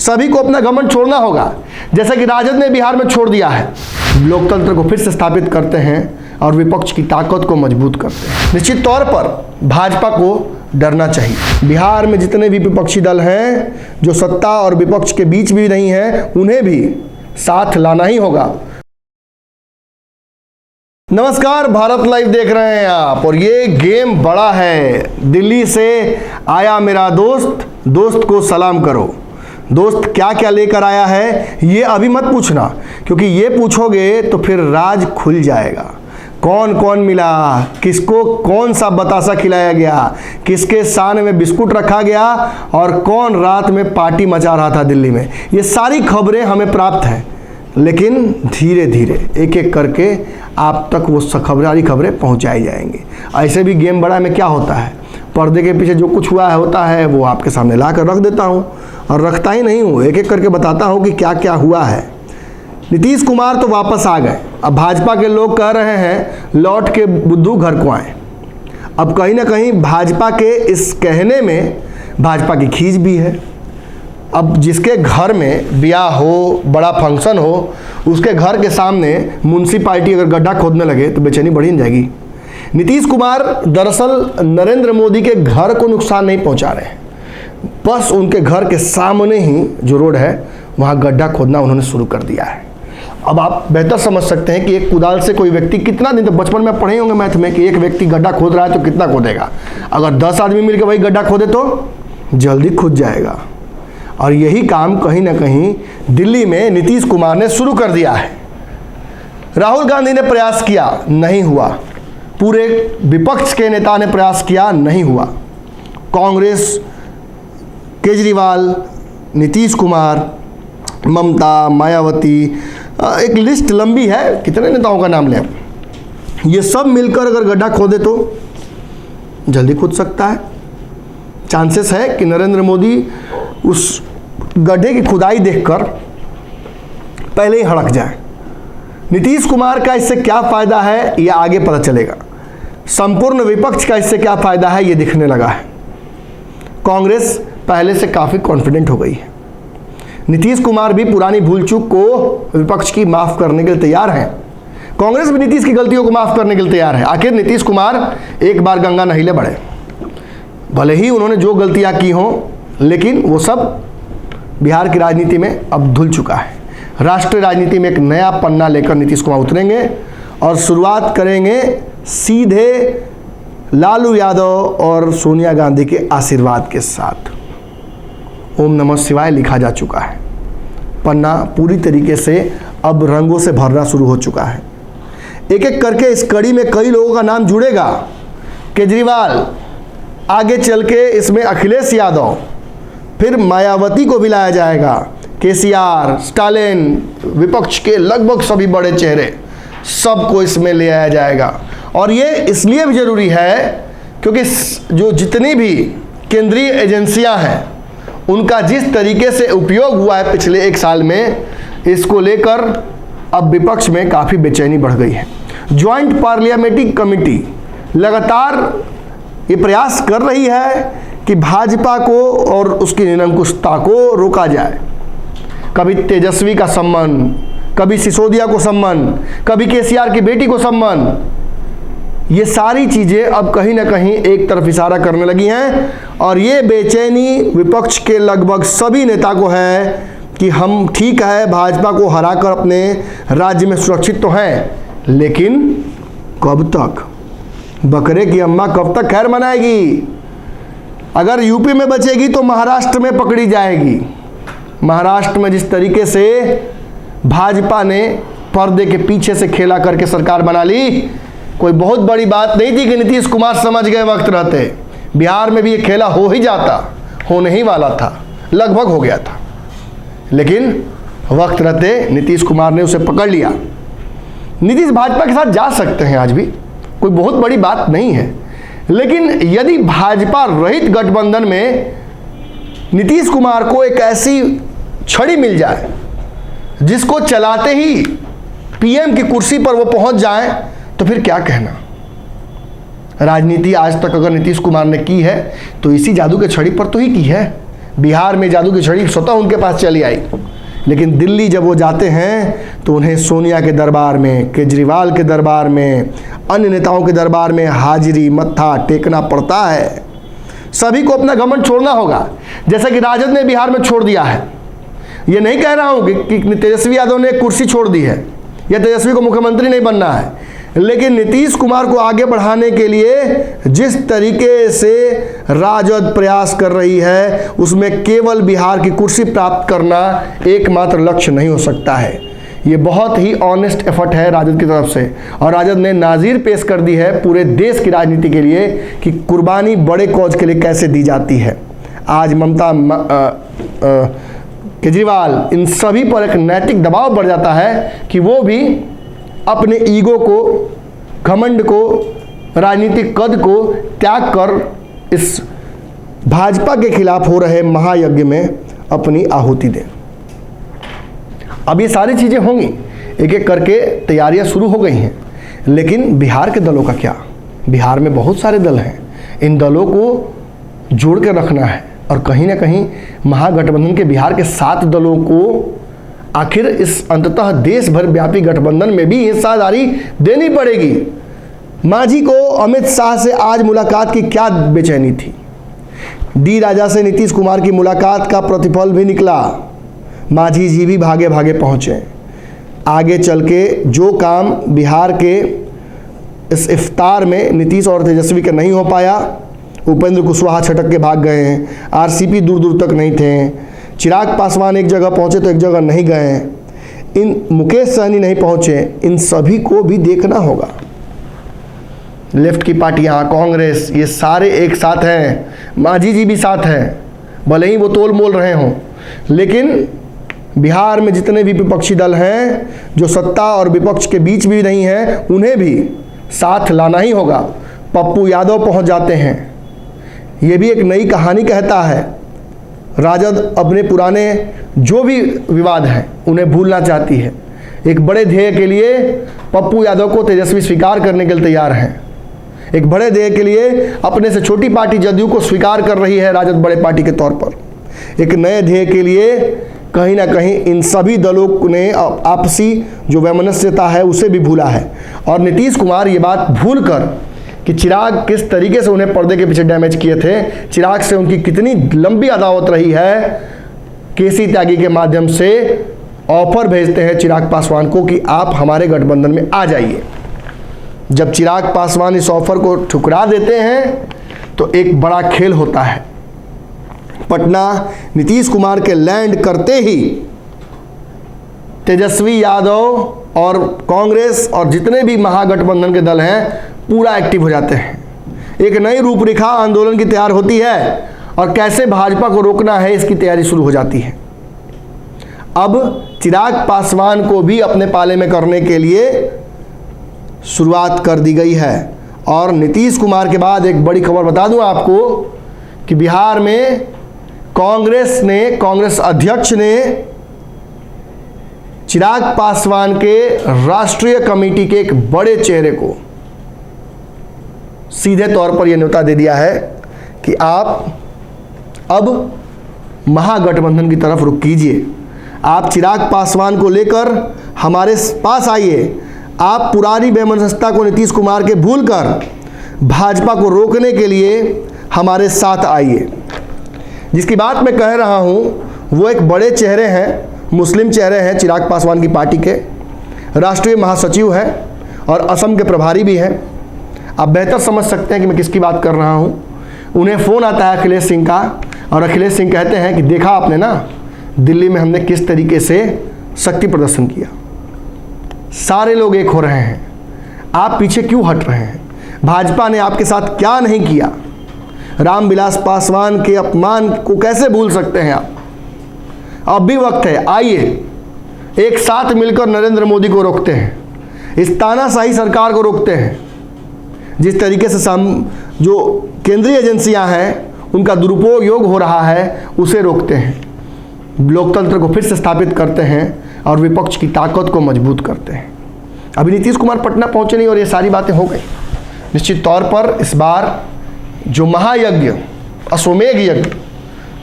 सभी को अपना घमंड छोड़ना होगा, जैसा कि राजद ने बिहार में छोड़ दिया है। लोकतंत्र को फिर से स्थापित करते हैं और विपक्ष की ताकत को मजबूत करते हैं। निश्चित तौर पर भाजपा को डरना चाहिए। बिहार में जितने भी विपक्षी दल हैं, जो सत्ता और विपक्ष के बीच भी नहीं हैं, उन्हें भी साथ लाना ही होगा। नमस्कार, भारत लाइव देख रहे हैं आप, और ये गेम बड़ा है। दिल्ली से आया मेरा दोस्त, दोस्त को सलाम करो। दोस्त क्या क्या लेकर आया है ये अभी मत पूछना, क्योंकि ये पूछोगे तो फिर राज खुल जाएगा। कौन कौन मिला, किसको कौन सा बतासा खिलाया गया, किसके शान में बिस्कुट रखा गया, और कौन रात में पार्टी मचा रहा था दिल्ली में, ये सारी खबरें हमें प्राप्त हैं। लेकिन धीरे धीरे एक एक करके आप तक वो सारी खबरें पहुंचाई जाएंगी। ऐसे भी गेम बड़ा में क्या होता है, पर्दे के पीछे जो कुछ हुआ है होता है, वो आपके सामने ला कर रख देता हूँ, और रखता ही नहीं हूँ, एक एक करके बताता हूँ कि क्या क्या हुआ है। नीतीश कुमार तो वापस आ गए। अब भाजपा के लोग कह रहे हैं लौट के बुद्धू घर को आए। अब कहीं ना कहीं भाजपा के इस कहने में भाजपा की खींच भी है। अब जिसके घर में ब्याह हो, बड़ा फंक्शन हो, उसके घर के सामने म्युनिसिपैलिटी अगर गड्ढा खोदने लगे तो बेचैनी बढ़ी नहीं जाएगी। नीतीश कुमार दरअसल नरेंद्र मोदी के घर को नुकसान नहीं पहुंचा रहे हैं, बस उनके घर के सामने ही जो रोड है वहाँ गड्ढा खोदना उन्होंने शुरू कर दिया है। अब आप बेहतर समझ सकते हैं कि एक कुदाल से कोई व्यक्ति कितना दिन, तो बचपन में पढ़े होंगे मैथ में कि एक व्यक्ति गड्ढा खोद रहा है तो कितना खोदेगा। अगर 10 आदमी मिलकर वही गड्ढा खोदे तो जल्दी खुद जाएगा। और यही काम कहीं ना कहीं दिल्ली में नीतीश कुमार ने शुरू कर दिया है। राहुल गांधी ने प्रयास किया, नहीं हुआ। पूरे विपक्ष के नेता ने प्रयास किया, नहीं हुआ। कांग्रेस, केजरीवाल, नीतीश कुमार, ममता, मायावती, एक लिस्ट लंबी है, कितने नेताओं का नाम लें, ये सब मिलकर अगर गड्ढा खोदे तो जल्दी खुद सकता है। चांसेस है कि नरेंद्र मोदी उस गड्ढे की खुदाई देखकर पहले ही हड़क जाए। नीतीश कुमार का इससे क्या फायदा है ये आगे पता चलेगा। संपूर्ण विपक्ष का इससे क्या फायदा है ये दिखने लगा है। कांग्रेस पहले से काफी कॉन्फिडेंट हो गई है। नीतीश कुमार भी पुरानी भूल चूक को विपक्ष की माफ करने के लिए तैयार हैं। कांग्रेस भी नीतीश की गलतियों को माफ करने के लिए तैयार है। आखिर नीतीश कुमार एक बार गंगा नहीले बढ़े, भले ही उन्होंने जो गलतियां की हों, लेकिन वो सब बिहार की राजनीति में अब धुल चुका है। राष्ट्रीय राजनीति में एक नया पन्ना लेकर नीतीश कुमार उतरेंगे और शुरुआत करेंगे सीधे लालू यादव और सोनिया गांधी के आशीर्वाद के साथ। ओम नमः शिवाय लिखा जा चुका है। पन्ना पूरी तरीके से अब रंगों से भरना शुरू हो चुका है। एक एक करके इस कड़ी में कई लोगों का नाम जुड़ेगा। केजरीवाल, आगे चल के इसमें अखिलेश यादव, फिर मायावती को भी लाया जाएगा, केसीआर, स्टालिन, विपक्ष के लगभग सभी बड़े चेहरे, सबको इसमें ले आया जाएगा। और ये इसलिए भी जरूरी है क्योंकि जो जितनी भी केंद्रीय एजेंसियां हैं उनका जिस तरीके से उपयोग हुआ है पिछले 1 साल में, इसको लेकर अब विपक्ष में काफ़ी बेचैनी बढ़ गई है। ज्वाइंट पार्लियामेंट्री कमेटी लगातार ये प्रयास कर रही है कि भाजपा को और उसकी निरंकुशता को रोका जाए। कभी तेजस्वी का सम्मान, कभी सिसोदिया को सम्मान, कभी केसीआर की बेटी को सम्मान, ये सारी चीज़ें अब कहीं ना कहीं एक तरफ इशारा करने लगी हैं। और ये बेचैनी विपक्ष के लगभग सभी नेता को है कि हम ठीक है भाजपा को हराकर अपने राज्य में सुरक्षित तो हैं, लेकिन कब तक? बकरे की अम्मा कब तक खैर मनाएगी? अगर यूपी में बचेगी तो महाराष्ट्र में पकड़ी जाएगी। महाराष्ट्र में जिस तरीके से भाजपा ने पर्दे के पीछे से खेला करके सरकार बना ली, कोई बहुत बड़ी बात नहीं थी कि नीतीश कुमार समझ गए वक्त रहते। बिहार में भी ये खेला हो ही जाता, होने ही वाला था, लगभग हो गया था, लेकिन वक्त रहते नीतीश कुमार ने उसे पकड़ लिया। नीतीश भाजपा के साथ जा सकते हैं, आज भी कोई बहुत बड़ी बात नहीं है। लेकिन यदि भाजपा रहित गठबंधन में नीतीश कुमार को एक ऐसी छड़ी मिल जाए जिसको चलाते ही पीएम की कुर्सी पर वो पहुंच जाए, तो फिर क्या कहना। राजनीति आज तक अगर नीतीश कुमार ने की है तो इसी जादू के छड़ी पर तो ही की है। बिहार में जादू की छड़ी स्वतः उनके पास चली आई, लेकिन दिल्ली जब वो जाते हैं तो उन्हें सोनिया के दरबार में, केजरीवाल के दरबार में, अन्य नेताओं के दरबार में हाजिरी मत्था टेकना पड़ता है। सभी को अपना घमंड छोड़ना होगा, जैसा कि राजद ने बिहार में छोड़ दिया है। ये नहीं कह रहा हूँ कि तेजस्वी यादव ने कुर्सी छोड़ दी है या तेजस्वी को मुख्यमंत्री नहीं बनना है, लेकिन नीतीश कुमार को आगे बढ़ाने के लिए जिस तरीके से राजद प्रयास कर रही है, उसमें केवल बिहार की कुर्सी प्राप्त करना एकमात्र लक्ष्य नहीं हो सकता है। ये बहुत ही ऑनेस्ट एफर्ट है राजद की तरफ से, और राजद ने नाज़ीर पेश कर दी है पूरे देश की राजनीति के लिए कि कुर्बानी बड़े कौज के लिए कैसे दी जाती है। आज ममता केजरीवाल इन सभी पर एक नैतिक दबाव बढ़ जाता है कि वो भी अपने ईगो को, घमंड को, राजनीतिक कद को त्याग कर इस भाजपा के खिलाफ हो रहे महायज्ञ में अपनी आहुति दें। अब ये सारी चीज़ें होंगी, एक एक करके तैयारियां शुरू हो गई हैं, लेकिन बिहार के दलों का क्या? बिहार में बहुत सारे दल हैं, इन दलों को जोड़ कर रखना है, और कहीं ना कहीं महागठबंधन के बिहार के 7 दलों को आखिर इस अंततः देश भर व्यापी गठबंधन में भी हिस्सादारी देनी पड़ेगी। मांझी को अमित शाह से आज मुलाकात की क्या बेचैनी थी? डी राजा से नीतीश कुमार की मुलाकात का प्रतिफल भी निकला। मांझी जी भी भागे भागे पहुंचे। आगे चल के जो काम बिहार के इस इफ्तार में नीतीश और तेजस्वी का नहीं हो पाया, उपेंद्र कुशवाहा छटक के भाग गए हैं, आरसीपी दूर दूर तक नहीं थे, चिराग पासवान एक जगह पहुंचे तो एक जगह नहीं गए, इन मुकेश सहनी नहीं पहुंचे, इन सभी को भी देखना होगा। लेफ्ट की पार्टियां, कांग्रेस, ये सारे एक साथ हैं, मांझी जी भी साथ हैं, भले ही वो तोल मोल रहे हों, लेकिन बिहार में जितने भी विपक्षी दल हैं जो सत्ता और विपक्ष के बीच भी नहीं हैं, उन्हें भी साथ लाना ही होगा। पप्पू यादव पहुंच जाते हैं, ये भी एक नई कहानी कहता है। राजद अपने पुराने जो भी विवाद हैं उन्हें भूलना चाहती है। एक बड़े ध्येय के लिए पप्पू यादव को तेजस्वी स्वीकार करने के लिए तैयार हैं। एक बड़े ध्येय के लिए अपने से छोटी पार्टी जदयू को स्वीकार कर रही है राजद बड़े पार्टी के तौर पर। एक नए ध्येय के लिए कहीं ना कहीं इन सभी दलों ने आपसी जो वैमनस्यता है उसे भी भूला है, और नीतीश कुमार ये बात भूल कर कि चिराग किस तरीके से उन्हें पर्दे के पीछे डैमेज किए थे, चिराग से उनकी कितनी लंबी अदावत रही है, केसी त्यागी के माध्यम से ऑफर भेजते हैं चिराग पासवान को कि आप हमारे गठबंधन में आ जाइए। जब चिराग पासवान इस ऑफर को ठुकरा देते हैं तो एक बड़ा खेल होता है। पटना नीतीश कुमार के लैंड करते ही तेजस्वी यादव और कांग्रेस और जितने भी महागठबंधन के दल हैं पूरा एक्टिव हो जाते हैं। एक नई रूपरेखा आंदोलन की तैयार होती है, और कैसे भाजपा को रोकना है इसकी तैयारी शुरू हो जाती है। अब चिराग पासवान को भी अपने पाले में करने के लिए शुरुआत कर दी गई है। और नीतीश कुमार के बाद एक बड़ी खबर बता दूं आपको कि बिहार में कांग्रेस अध्यक्ष ने चिराग पासवान के राष्ट्रीय कमेटी के एक बड़े चेहरे को सीधे तौर पर यह न्योता दे दिया है कि आप अब महागठबंधन की तरफ रुख कीजिए, आप चिराग पासवान को लेकर हमारे पास आइए, आप पुरानी बेमनस्यता को नीतीश कुमार के भूलकर भाजपा को रोकने के लिए हमारे साथ आइए। जिसकी बात मैं कह रहा हूं वो एक बड़े चेहरे हैं, मुस्लिम चेहरे हैं, चिराग पासवान की पार्टी के राष्ट्रीय महासचिव हैं और असम के प्रभारी भी हैं। आप बेहतर समझ सकते हैं कि मैं किसकी बात कर रहा हूं। उन्हें फ़ोन आता है अखिलेश सिंह का, और अखिलेश सिंह कहते हैं कि देखा आपने ना दिल्ली में हमने किस तरीके से शक्ति प्रदर्शन किया, सारे लोग एक हो रहे हैं, आप पीछे क्यों हट रहे हैं, भाजपा ने आपके साथ क्या नहीं किया, रामविलास पासवान के अपमान को कैसे भूल सकते हैं आप। अब भी वक्त है, आइए एक साथ मिलकर नरेंद्र मोदी को रोकते हैं, इस तानाशाही सरकार को रोकते हैं, जिस तरीके से जो केंद्रीय एजेंसियां हैं उनका दुरुपयोग हो रहा है उसे रोकते हैं, लोकतंत्र को फिर से स्थापित करते हैं और विपक्ष की ताकत को मजबूत करते हैं। अभी नीतीश कुमार पटना पहुंचे नहीं और ये सारी बातें हो गई। निश्चित तौर पर इस बार जो महायज्ञ, अश्वमेध यज्ञ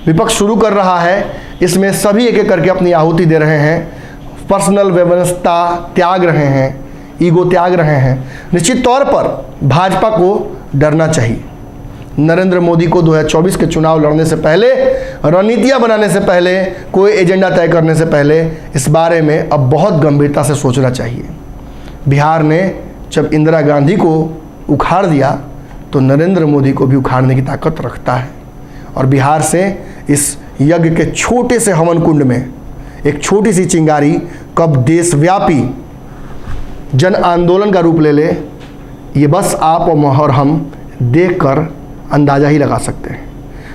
विपक्ष शुरू कर रहा है, इसमें सभी एक एक करके अपनी आहुति दे रहे हैं, पर्सनल व्यवस्था त्याग रहे हैं, ईगो त्याग रहे हैं। निश्चित तौर पर भाजपा को डरना चाहिए। नरेंद्र मोदी को 2024 के चुनाव लड़ने से पहले, रणनीतियां बनाने से पहले, कोई एजेंडा तय करने से पहले इस बारे में अब बहुत गंभीरता से सोचना चाहिए। बिहार ने जब इंदिरा गांधी को उखाड़ दिया तो नरेंद्र मोदी को भी उखाड़ने की ताकत रखता है। और बिहार से इस यज्ञ के छोटे से हवन कुंड में एक छोटी सी चिंगारी कब देशव्यापी जन आंदोलन का रूप ले ले, ये बस आप और हम देखकर अंदाज़ा ही लगा सकते हैं।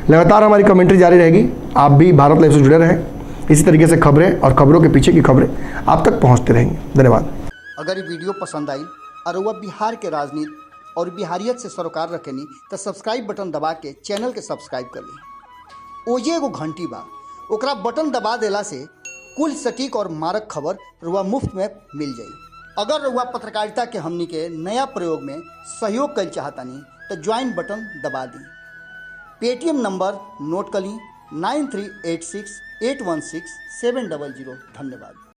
लगातार हमारी कमेंट्री जारी रहेगी। आप भी भारत लाइव से जुड़े रहें। इसी तरीके से खबरें और खबरों के पीछे की खबरें आप तक पहुंचते रहेंगी। धन्यवाद। अगर ये वीडियो पसंद आई और वह बिहार के राजनीति और बिहारियत से सरोकार रखेनी तो सब्सक्राइब बटन दबा के चैनल के सब्सक्राइब कर ली। ओजे एगो घंटी बा, ओकरा बटन दबा देला से कुल सटीक और मारक खबर रुआ मुफ्त में मिल जाई। अगर रुआ पत्रकारिता के हमनी के नया प्रयोग में सहयोग कर चाहतानी तो ज्वाइन बटन दबा दी। पेटीएम नंबर नोट कर ली 9386816700। धन्यवाद।